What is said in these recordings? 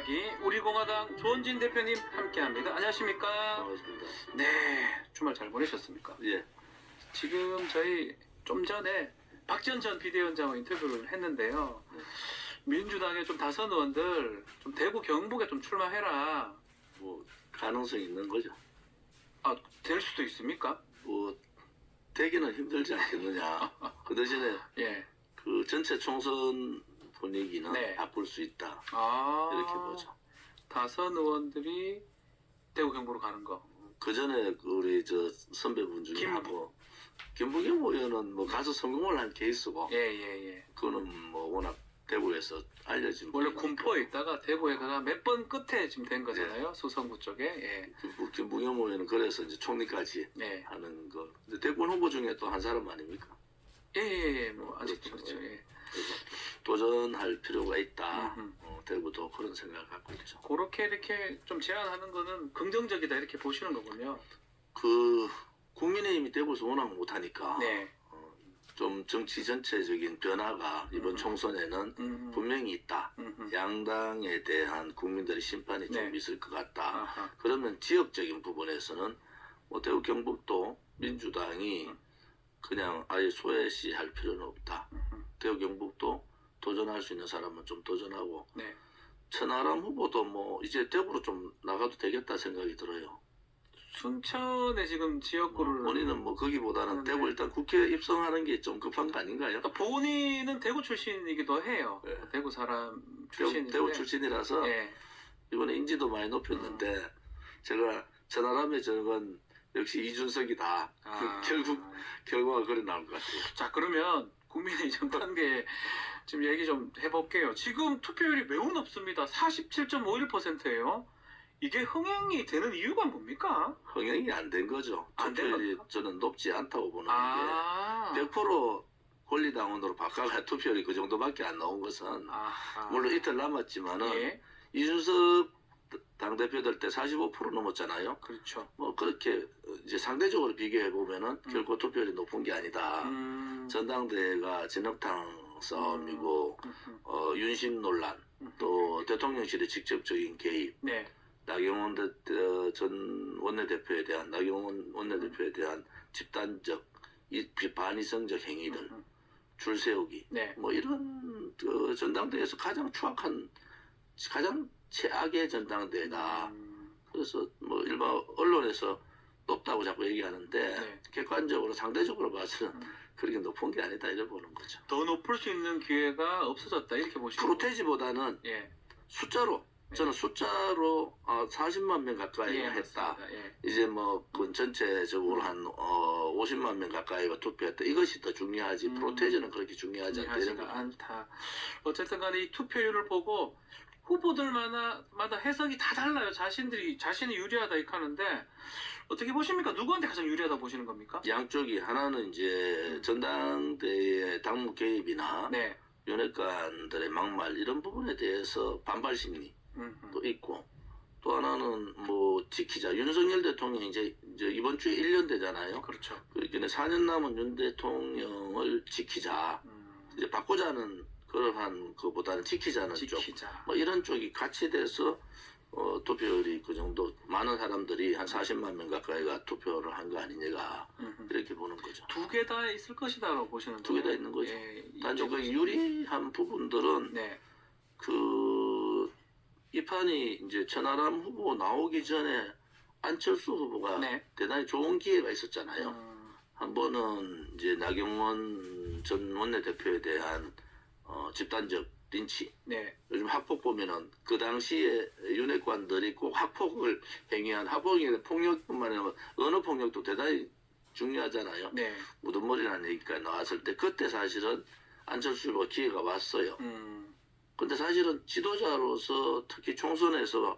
이야기 우리 공화당 조원진 대표님 함께합니다. 안녕하십니까? 반갑습니다. 네, 주말 잘 보내셨습니까? 예. 지금 저희 좀 전에 박지원 전 비대위원장과 인터뷰를 했는데요. 네. 민주당의 좀 다선 의원들 좀 대구 경북에 좀 출마해라. 뭐 가능성이 있는 거죠. 아, 될 수도 있습니까? 뭐 되기는 힘들지 않겠느냐. 그 대신에 예. 그 전체 총선 분위기는 네. 바꿀 수 있다. 아, 이렇게 보죠. 다선 의원들이 대구 경북으로 가는 거. 그 전에 우리 저 선배분 중에 하고 김부겸 의원은 뭐 가서 성공을 한 케이스고, 예. 그거는 뭐 워낙 대구에서 알려진 원래 분이니까. 군포에 있다가 대구에 가가 몇 번 끝에 지금 된 거잖아요. 수성구 쪽에. 예. 김부겸 의원은 그래서 이제 총리까지 예. 하는 거. 근데 대권 후보 중에 또 한 사람 아닙니까? 예. 뭐 아직 그렇죠. 그렇죠. 예. 그래서 도전할 필요가 있다. 음흠. 대구도 그런 생각을 갖고 있죠. 그렇게 이렇게 좀 제안하는 거는 긍정적이다 이렇게 보시는 거군요. 그 국민의힘이 대구에서 워낙 못하니까 네. 좀 정치 전체적인 변화가 이번 총선에는 분명히 있다. 양당에 대한 국민들의 심판이 좀 네. 있을 것 같다. 아하. 그러면 지역적인 부분에서는 뭐 대구 경북도 민주당이 그냥 아예 소외시할 필요는 없다. 대구 경북도 도전할 수 있는 사람은 좀 도전하고, 네. 천하람 후보도 뭐 이제 대구로 좀 나가도 되겠다 생각이 들어요. 순천에 지금 지역구를 본인은 뭐 거기보다는 하는데. 대구 일단 국회 입성하는 게 좀 급한 거 아닌가요? 그러니까 본인은 대구 출신이기도 해요. 네. 대구 사람 출신인데. 대구 출신이라서 예. 이번에 인지도 많이 높였는데, 제가 천하람의 적은 역시 이준석이다. 아. 결국 결과가 그래 나올 것 같아요. 자, 그러면 국민의 정단계 지금 얘기 좀 해볼게요. 지금 투표율이 매우 높습니다. 47.51%예요. 이게 흥행이 되는 이유가 뭡니까? 흥행이 안 된 거죠. 안된 투표율이 겁니까? 저는 높지 않다고 보는 아. 게, 100% 권리당원으로 바꿔가 투표율이 그 정도밖에 안 나온 것은, 아하. 물론 이틀 남았지만은 예. 이준석 당대표 될 때 45% 넘었잖아요. 그렇죠. 뭐 그렇게 이제 상대적으로 비교해 보면은 결코 투표율이 높은 게 아니다. 전당대회가 진흙탕 싸움이고, 윤심 논란, 또 대통령실의 직접적인 개입, 네. 나경원 전 원내대표에 대한, 나경원 원내대표에 대한 집단적 반이성적 행위들, 줄 세우기, 네. 뭐 이런 그 전당대회에서 가장 추악한, 가장 최악의 전당대회다. 그래서 뭐 일반 언론에서 높다고 자꾸 얘기하는데, 네. 객관적으로 상대적으로 봐서는 그렇게 높은 게 아니다 이래 보는 거죠. 더 높을 수 있는 기회가 없어졌다 이렇게 보시는 거예요. 프로테지보다는 예. 숫자로, 저는 숫자로 40만 명 가까이가 했다. 맞습니다. 예. 이제 뭐 그 전체적으로 한 50만 명 가까이가 투표했다. 이것이 더 중요하지. 프로테지는 그렇게 중요하지 않다. 이런 중요하지가 거. 않다. 어쨌든 간에 이 투표율을 보고 후보들마다 해석이 다 달라요. 자신이 유리하다 이렇게 하는데 어떻게 보십니까? 누구한테 가장 유리하다 보시는 겁니까? 양쪽이, 하나는 이제 전당대회 당무 개입이나 네. 윤핵관들의 막말 이런 부분에 대해서 반발 심리도 있고, 또 하나는 뭐 지키자. 윤석열 대통령이 이제 이번 주에 1년 되잖아요. 그렇죠. 그러니까 4년 남은 윤 대통령을 지키자. 이제 바꾸자는 그러한 것보다는 지키자는 쪽. 지키자. 뭐 이런 쪽이 같이 돼서 투표율이 그 정도, 많은 사람들이 한 40만 명 가까이가 투표를 한 거 아니냐가 이렇게 보는 거죠. 두 개 다 있을 것이다라고 보시는 거예요. 두 개 다 있는 거죠. 예, 단지 그 유리한 부분들은 네. 이 판이 이제 천하람 후보 나오기 전에 안철수 후보가 네. 대단히 좋은 기회가 있었잖아요. 한 번은 이제 나경원 전 원내대표에 대한 집단적 린치. 네. 요즘 학폭 보면은 그 당시에 윤핵관들이 꼭 학폭을 행위한, 학폭이 폭력뿐만 아니라 언어 폭력도 대단히 중요하잖아요. 네. 묻은머리라는 얘기가 나왔을 때 그때 사실은 안철수 후보가 기회가 왔어요. 근데 사실은 지도자로서 특히 총선에서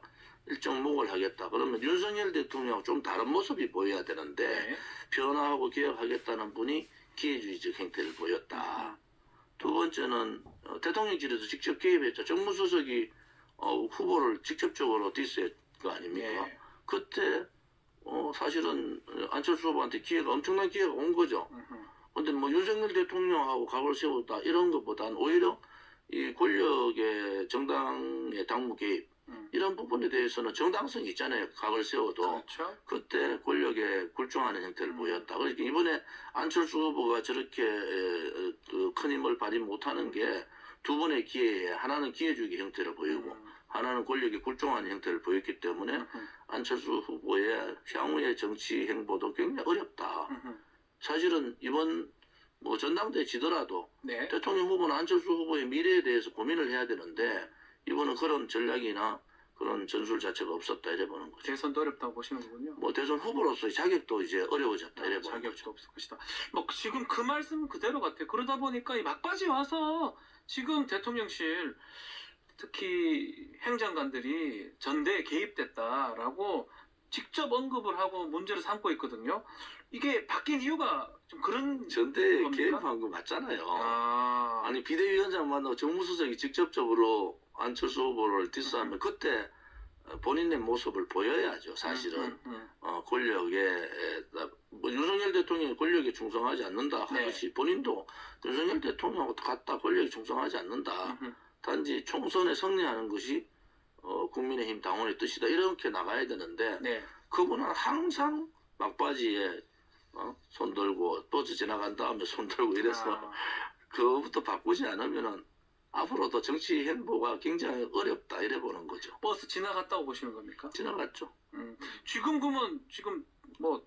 일정 목을 하겠다. 그러면 윤석열 대통령하고 좀 다른 모습이 보여야 되는데, 네. 변화하고 개혁하겠다는 분이 기회주의적 행태를 보였다. 두 번째는 대통령실에서 직접 개입했죠. 정무수석이 후보를 직접적으로 디스할 거 아닙니까? 네. 그때 사실은 안철수 후보한테 엄청난 기회가 온 거죠. 근데 뭐 윤석열 대통령하고 각을 세웠다 이런 것보다는 오히려 이 권력의 정당의 당무 개입, 이런 부분에 대해서는 정당성이 있잖아요. 각을 세워도. 그렇죠. 그때 권력에 굴종하는 형태를 보였다. 그러니까 이번에 안철수 후보가 저렇게 큰 힘을 발휘 못하는 게 두 번의 기회에 하나는 기회주기 형태를 보이고 하나는 권력에 굴종하는 형태를 보였기 때문에 안철수 후보의 향후의 정치 행보도 굉장히 어렵다. 사실은 이번 뭐 전당대회 지더라도 네. 대통령 후보는 안철수 후보의 미래에 대해서 고민을 해야 되는데 이번은 그런 전략이나 그런 전술 자체가 없었다 이래 보는 거죠. 대선도 어렵다고 보시는 거군요. 뭐 대선 후보로서의 자격도 이제 어려워졌다 이래 보는 자격도 거죠. 없을 것이다. 뭐 지금 그 말씀 그대로 같아요. 그러다 보니까 이 막바지 와서 지금 대통령실 특히 행정관들이 전대에 개입됐다라고 직접 언급을 하고 문제를 삼고 있거든요. 이게 바뀐 이유가 좀 그런 전대에 겁니까? 개입한 거 맞잖아요. 아, 아니 비대위원장 만나고 정무수석이 직접적으로 안철수 후보를 디스하면 그때 본인의 모습을 보여야죠. 사실은 권력에 뭐 윤석열 대통령이 권력에 충성하지 않는다 하듯이 본인도 윤석열 대통령하고 같다 권력에 충성하지 않는다. 단지 총선에 승리하는 것이 국민의힘 당원의 뜻이다. 이렇게 나가야 되는데 네. 그분은 항상 막바지에 손 들고 버스 지나간 다음에 손 들고 이래서 그거부터 바꾸지 않으면은 앞으로도 정치 행보가 굉장히 어렵다 이래 보는 거죠. 버스 지나갔다고 보시는 겁니까? 지나갔죠. 지금 그러면 지금 뭐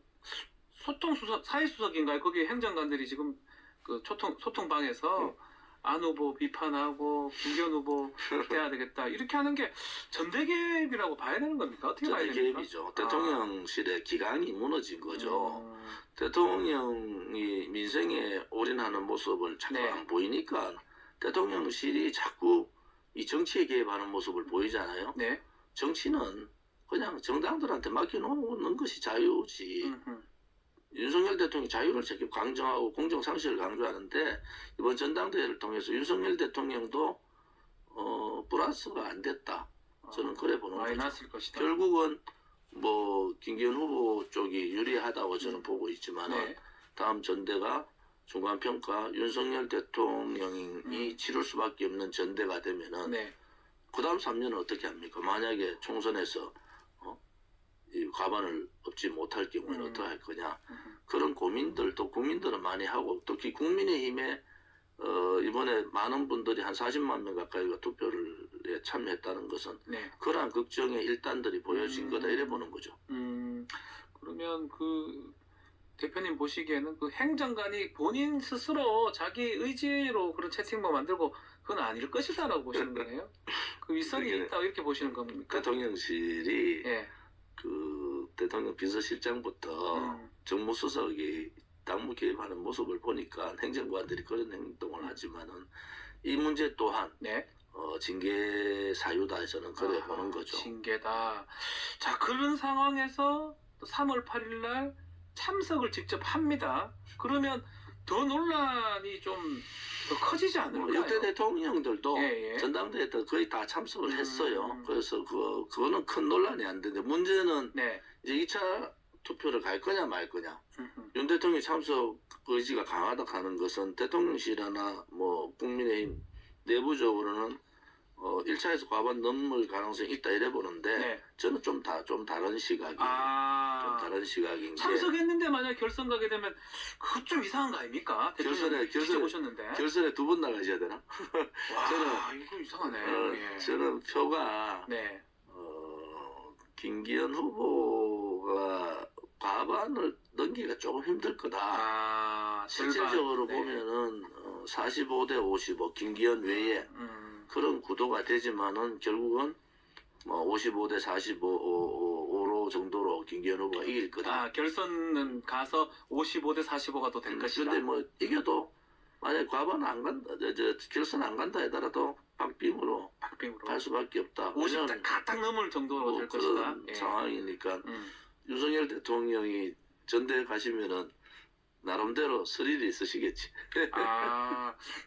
소통수석 사회수석인가요? 거기 행정관들이 지금 그 소통방에서 안 후보 비판하고 김기현 후보 해야 되겠다 이렇게 하는 게 전대 개입이라고 봐야 되는 겁니까? 어떻게 봐야 전대 됩니까? 개입이죠. 대통령실의 기강이 무너진 거죠. 대통령이 민생에 올인하는 모습을 자꾸 네. 안 보이니까 대통령실이 자꾸 이 정치에 개입하는 모습을 보이잖아요. 네. 정치는 그냥 정당들한테 맡겨놓는 것이 자유지. 윤석열 대통령이 자유를 적극 강조하고 공정상식을 강조하는데 이번 전당대회를 통해서 윤석열 대통령도 플러스가 안 됐다. 저는 그래 보는 거죠. 마이너스일 것이다. 결국은 뭐 김기현 후보 쪽이 유리하다고 저는 보고 있지만 네. 다음 전대가 중간평가 윤석열 대통령이 치를 수밖에 없는 전대가 되면은 네. 그 다음 3년은 어떻게 합니까? 만약에 총선에서 이 과반을 얻지 못할 경우에는 어떻게 할 거냐? 그런 고민들도 국민들은 많이 하고 특히 국민의힘에 이번에 많은 분들이 한 40만 명 가까이가 투표를 참여했다는 것은 네. 그러한 걱정의 일단들이 보여진 거다 이래 보는 거죠. 그러면 그 대표님 보시기에는 그 행정관이 본인 스스로 자기 의지로 그런 채팅방 만들고 그건 아닐 것이다라고 보시는 거예요? 그 윗선이 있다 이렇게 보시는 겁니까? 대통령실이 예. 그 대통령 비서실장부터 정무수석이 당무 개입하는 모습을 보니까 행정관들이 그런 행동을 하지만은 이 문제 또한 네. 징계 사유다 저는 그래 보는 거죠. 징계다. 자, 그런 상황에서 또 3월 8일 날 참석을 직접 합니다. 그러면 더 논란이 좀 더 커지지 않을까요? 역대 대통령들도 예, 예. 전당대회 때 거의 다 참석을 했어요. 그래서 그거는 큰 논란이 안 되는데 문제는 네. 이제 2차 투표를 갈 거냐 말 거냐. 윤 대통령 참석 의지가 강하다 하는 것은 대통령실이나 뭐 국민의힘 내부적으로는 1차에서 과반 넘을 가능성이 있다 이래 보는데 네. 저는 좀 다른 시각이에요. 좀 다른 시각인 게 참석했는데 만약 결선 가게 되면 그것 좀 이상한 거 아닙니까? 대통령 직접 오셨는데. 결선에 2번 나가셔야 되나? 와, 이거 이상하네. 예. 저는 표가 네. 김기현 후보가 과반을 넘기기가 조금 힘들 거다. 실질적으로 네. 보면은 45대 55 김기현 외에 그런 구도가 되지만은 결국은 뭐 55대 45로 정도로 김기현 후보가 이길 거다. 결선은 가서 55대 45가 더 될 것이다. 근데 뭐 이겨도 만약 과반 안 간다, 결선 안 간다 하더라도 박빙으로 갈 수밖에 없다. 50대 가딱 넘을 정도로 될 것이다. 그런 예. 상황이니까 윤석열 대통령이 전대에 가시면은 나름대로 스릴이 있으시겠지.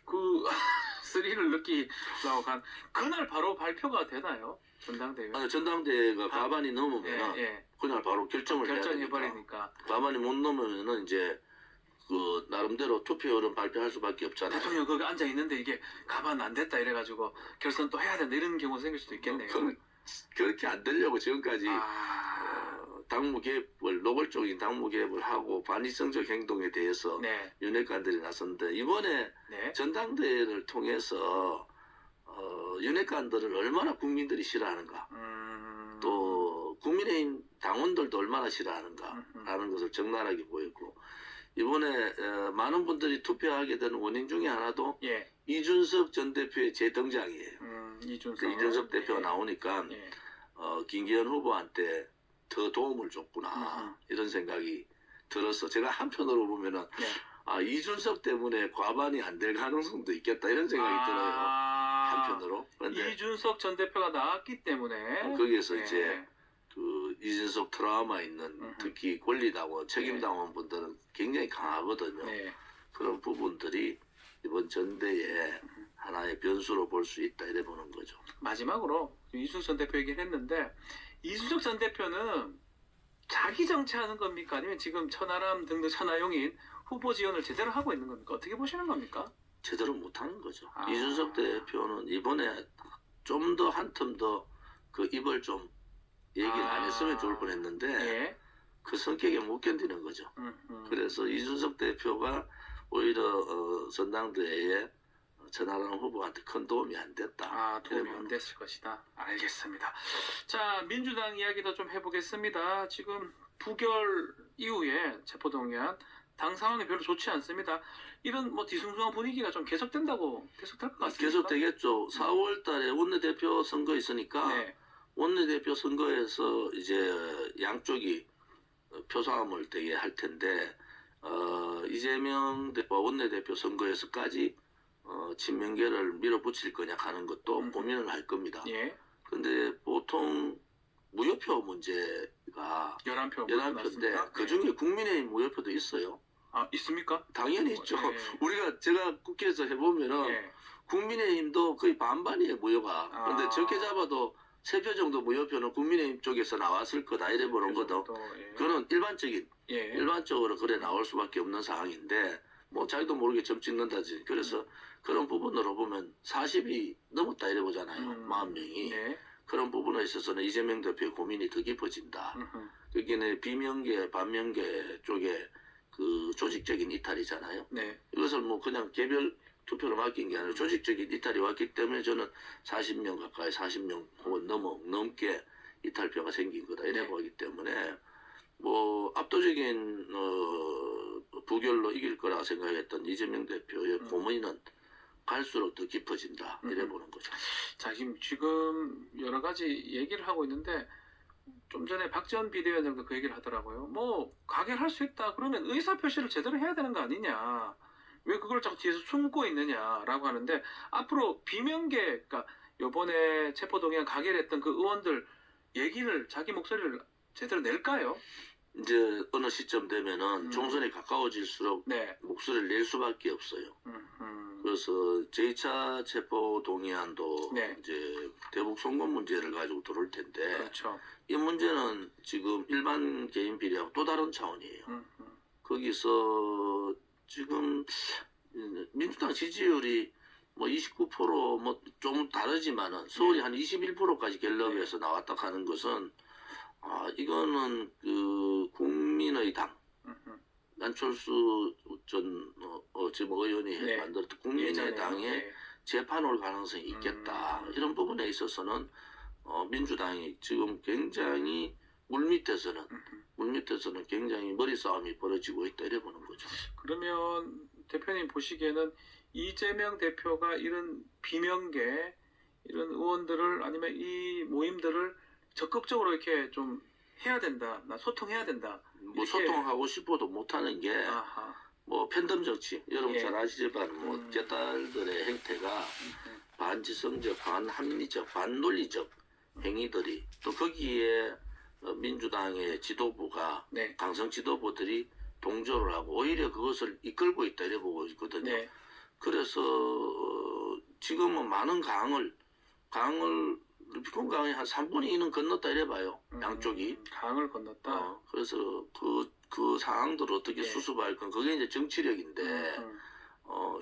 그 스릴을 느끼려고 간 그날 바로 발표가 되나요? 전당대회? 아니, 전당대회가 과반이 넘으면 예. 그날 바로 결정을 해야 되니까. 결정해버리니까. 과반이 못 넘으면은 이제 그 나름대로 투표율은 발표할 수밖에 없잖아요. 대통령 거기 앉아 있는데 이게 과반 안 됐다 이래가지고 결선 또 해야 된다 이런 경우 생길 수도 있겠네요. 그렇게 안 되려고 지금까지 당무 개입을 노골적인 당무 개입을 하고 반이성적 행동에 대해서 네. 윤핵관들이 나섰는데 이번에 네. 전당대회를 통해서 윤핵관들을 얼마나 국민들이 싫어하는가 또 국민의힘 당원들도 얼마나 싫어하는가라는 것을 적나라하게 보였고 이번에 많은 분들이 투표하게 된 원인 중에 하나도 예. 이준석 전 대표의 재등장이에요. 이준석 대표가 예. 나오니까 예. 김기현 후보한테 더 도움을 줬구나 이런 생각이 들어서 제가 한편으로 보면은 이준석 때문에 과반이 안 될 가능성도 있겠다 이런 생각이 들어요. 한편으로. 그런데 이준석 전 대표가 나왔기 때문에 거기에서 예. 이제 그 이준석 트라우마 있는 특히 권리당원, 책임당원 분들은 굉장히 강하거든요. 네. 그런 부분들이 이번 전대에 하나의 변수로 볼 수 있다 이래 보는 거죠. 마지막으로 이준석 전 대표 얘기를 했는데 이준석 전 대표는 자기 정치하는 겁니까? 아니면 지금 천하람 등등 천하용인 후보 지원을 제대로 하고 있는 겁니까? 어떻게 보시는 겁니까? 제대로 못하는 거죠. 이준석 대표는 이번에 좀 더 한 텀 더 그 입을 좀 얘기를 안 했으면 좋을 뻔했는데 예. 그 성격에 못 견디는 거죠. 그래서 이준석 대표가 오히려 전당대회에 천하람 후보한테 큰 도움이 안 됐다. 도움이 안 됐을 것이다. 알겠습니다. 자, 민주당 이야기도 좀 해보겠습니다. 지금 부결 이후에 체포동의안 당 상황이 별로 좋지 않습니다. 이런 뭐 뒤숭숭한 분위기가 좀 계속될 것 같습니다. 계속 되겠죠. 4월 달에 원내대표 선거 있으니까 네. 원내대표 선거에서 이제 양쪽이 표싸움을 되게 할 텐데 이재명 원내대표 선거에서까지 친명계를 밀어붙일 거냐 하는 것도 고민을 할 겁니다. 예. 근데 보통 무효표 문제가 11표인데 그중에 국민의힘 무효표도 있어요. 있습니까? 당연히 있죠. 예. 제가 국회에서 해보면은 예. 국민의힘도 거의 반반이에요 무효가. 그런데 적게 잡아도 3표 정도 무효표는 국민의힘 쪽에서 나왔을 거다 이래 보는 거도. 예. 그거는 예. 일반적으로 그래 나올 수밖에 없는 상황인데 뭐 자기도 모르게 점 찍는다지. 그래서 그런 부분으로 보면 40이 넘었다 이래 보잖아요. 40명이. 네. 그런 부분에 있어서는 이재명 대표의 고민이 더 깊어진다. 그게 비명계, 반명계 쪽에 그 조직적인 이탈이잖아요. 네. 이것을 뭐 그냥 개별 투표로 맡긴 게 아니라 조직적인 이탈이 왔기 때문에 저는 40명 가까이 40명 혹은 넘게 이탈표가 생긴 거다 이래 보기 때문에 뭐 압도적인 부결로 이길 거라 생각했던 이재명 대표의 고민은 갈수록 더 깊어진다 이래 보는 거죠. 자, 지금 여러 가지 얘기를 하고 있는데 좀 전에 박지원 비대위원장도 그 얘기를 하더라고요. 뭐 가결할 수 있다. 그러면 의사표시를 제대로 해야 되는 거 아니냐. 왜 그걸 자꾸 뒤에서 숨고 있느냐라고 하는데 앞으로 비명계, 그러니까 이번에 체포동의안 가결했던 그 의원들 얘기를 자기 목소리를 제대로 낼까요? 이제 어느 시점 되면은 총선이 가까워질수록 네. 목소리를 낼 수밖에 없어요. 그래서 제2차 체포 동의안도 네. 이제 대북 송금 문제를 가지고 들어올 텐데 그렇죠. 이 문제는 지금 일반 개인 비리하고 또 다른 차원이에요. 거기서 지금 민주당 지지율이 뭐 29% 뭐 좀 다르지만은 서울이 한 21%까지 갤럽에서 나왔다 하는 것은 이거는 그 국민의당 안철수 전 지금 의원이 만들었던 국민의당에 재판 올 가능성이 있겠다. 이런 부분에 있어서는 민주당이 지금 굉장히 물밑에서는 굉장히 머리 싸움이 벌어지고 있다 이래 보는 거죠. 그러면 대표님 보시기에는 이재명 대표가 이런 비명계 이런 의원들을 아니면 이 모임들을 적극적으로 이렇게 좀 해야 된다. 소통해야 된다. 뭐 소통하고 싶어도 못하는 게 뭐 팬덤 정치 여러분 잘 아시지만 뭐 개딸들의 행태가 반지성적, 반합리적, 반논리적 행위들이 또 거기에 민주당의 지도부가 당선 지도부들이 동조를 하고 오히려 그것을 이끌고 있다 이래 보고 있거든요. 네. 그래서 지금은 많은 강을 루피콘 강이 한 3분의 2는 건넜다 이래 봐요. 양쪽이. 강을 건넜다. 그래서 그 상황들을 어떻게 수습할 건 그게 이제 정치력인데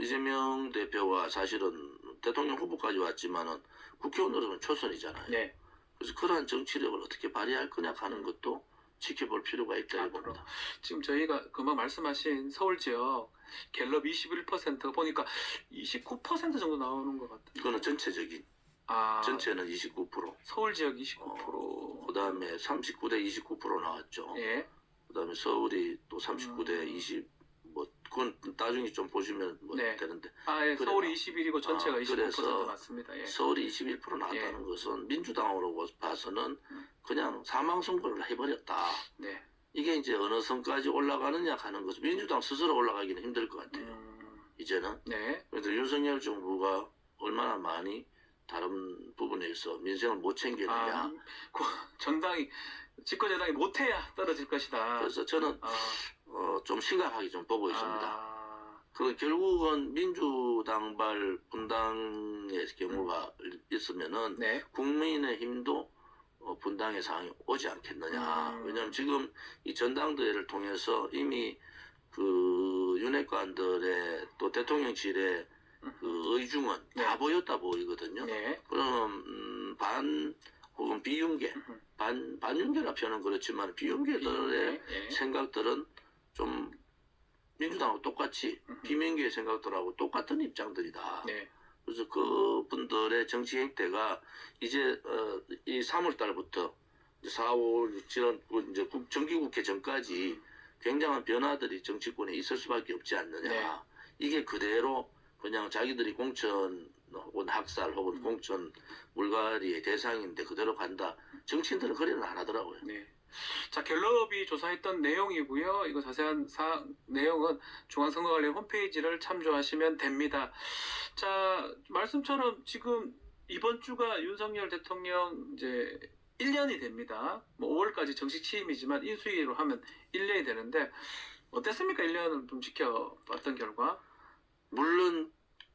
이재명 대표가 사실은 대통령 후보까지 왔지만은 국회의원으로는 초선이잖아요. 네. 그래서 그러한 정치력을 어떻게 발휘할 거냐 하는 것도 지켜볼 필요가 있다고 앞으로. 봅니다. 지금 저희가 금방 말씀하신 서울 지역 갤럽 21% 보니까 29% 정도 나오는 것 같아요. 이거는 전체적인 아, 전체는 29%. 서울 지역 29%. 그다음에 39대 29% 나왔죠. 예. 그다음에 서울이 또 39대 20. 뭐 그건 나중에 좀 보시면 뭐 네. 되는데 아, 예. 그래요. 서울이 21이고 전체가 29% 그래서 맞습니다. 예. 서울이 21% 나왔다는 것은 민주당으로 봐서는 그냥 사망 선고를 해버렸다. 네. 이게 이제 어느 선까지 올라가느냐 하는 것은 민주당 스스로 올라가기는 힘들 것 같아요. 이제는. 네. 그래서 윤석열 정부가 얼마나 많이 다른 부분에서 민생을 못 챙기느냐. 아, 정당이 집권여당이 못해야 떨어질 것이다. 그래서 저는 아, 좀 심각하게 좀 보고 있습니다. 아, 그 결국은 민주당발 분당의 경우가 있으면은 네. 국민의힘도 분당의 상황이 오지 않겠느냐. 왜냐하면 지금 이 전당대회를 통해서 이미 그 윤핵관들의 또 대통령실의 그 의중은 네. 다 보였다 보이거든요. 네. 그러면 반 혹은 비윤계, 반윤계라 표현은 그렇지만 비윤계들의 예. 생각들은 좀 민주당하고 똑같이 비명계의 생각들하고 똑같은 입장들이다. 네. 그래서 그분들의 정치 행태가 이제 이 3월 달부터 4, 5, 6, 7월 이제 정기국회 전까지 굉장한 변화들이 정치권에 있을 수밖에 없지 않느냐. 네. 이게 그대로 그냥 자기들이 공천 혹은 학살 혹은 공천 물갈이의 대상인데 그대로 간다. 정치인들은 그래는 안 하더라고요. 네. 자, 갤럽이 조사했던 내용이고요. 이거 자세한 내용은 중앙선거관리 홈페이지를 참조하시면 됩니다. 자, 말씀처럼 지금 이번 주가 윤석열 대통령 이제 1년이 됩니다. 뭐 5월까지 정식 취임이지만 인수위로 하면 1년이 되는데 어땠습니까? 1년을 좀 지켜봤던 결과. 물론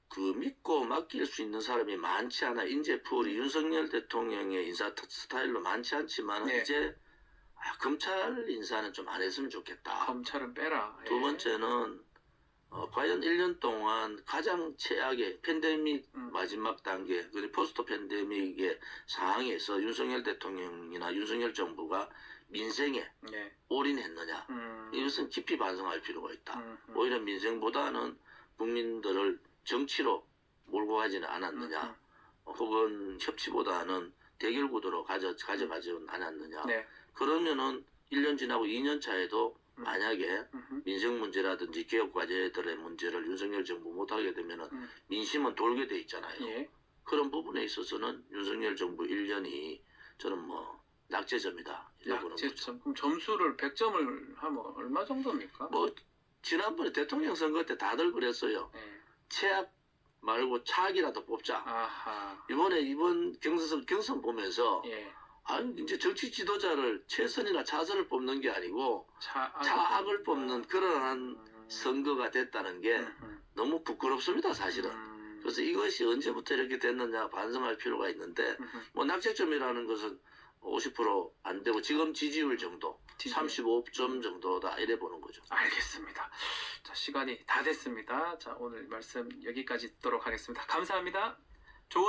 그 믿고 맡길 수 있는 사람이 많지 않아. 인재풀이 윤석열 대통령의 인사 스타일로 많지 않지만 네. 이제 검찰 인사는 좀 안 했으면 좋겠다. 검찰은 빼라. 두 번째는 과연 1년 동안 가장 최악의 팬데믹 마지막 단계 그리고 포스트 팬데믹의 상황에서 윤석열 대통령이나 윤석열 정부가 민생에 네. 올인했느냐. 이것은 깊이 반성할 필요가 있다. 오히려 민생보다는 국민들을 정치로 몰고 가지는 않았느냐. 혹은 협치보다는 대결 구도로 가져가지 않았느냐. 네. 그러면은 1년 지나고 2년 차에도 만약에 민생 문제라든지 개혁 과제들의 문제를 윤석열 정부 못하게 되면은 민심은 돌게 돼 있잖아요. 예. 그런 부분에 있어서는 윤석열 정부 1년이 저는 뭐 낙제점이다. 이래 보는 거죠. 낙제점. 그럼 점수를 100점을 하면 얼마 정도입니까? 뭐 지난번에 대통령 선거 때 다들 그랬어요. 네. 최악 말고 차악이라도 뽑자. 아하. 이번 경선 보면서 예. 아니 이제 정치 지도자를 최선이나 차선을 뽑는 게 아니고 차악을 차악을 뽑는 그러한 선거가 됐다는 게 너무 부끄럽습니다, 사실은. 그래서 이것이 언제부터 이렇게 됐느냐 반성할 필요가 있는데 뭐 낙제점이라는 것은 50%안 되고 지금 지지율 정도 35점 정도다 이래 보는 거죠. 알겠습니다. 자, 시간이 다 됐습니다. 자, 오늘 말씀 여기까지 듣도록 하겠습니다. 감사합니다.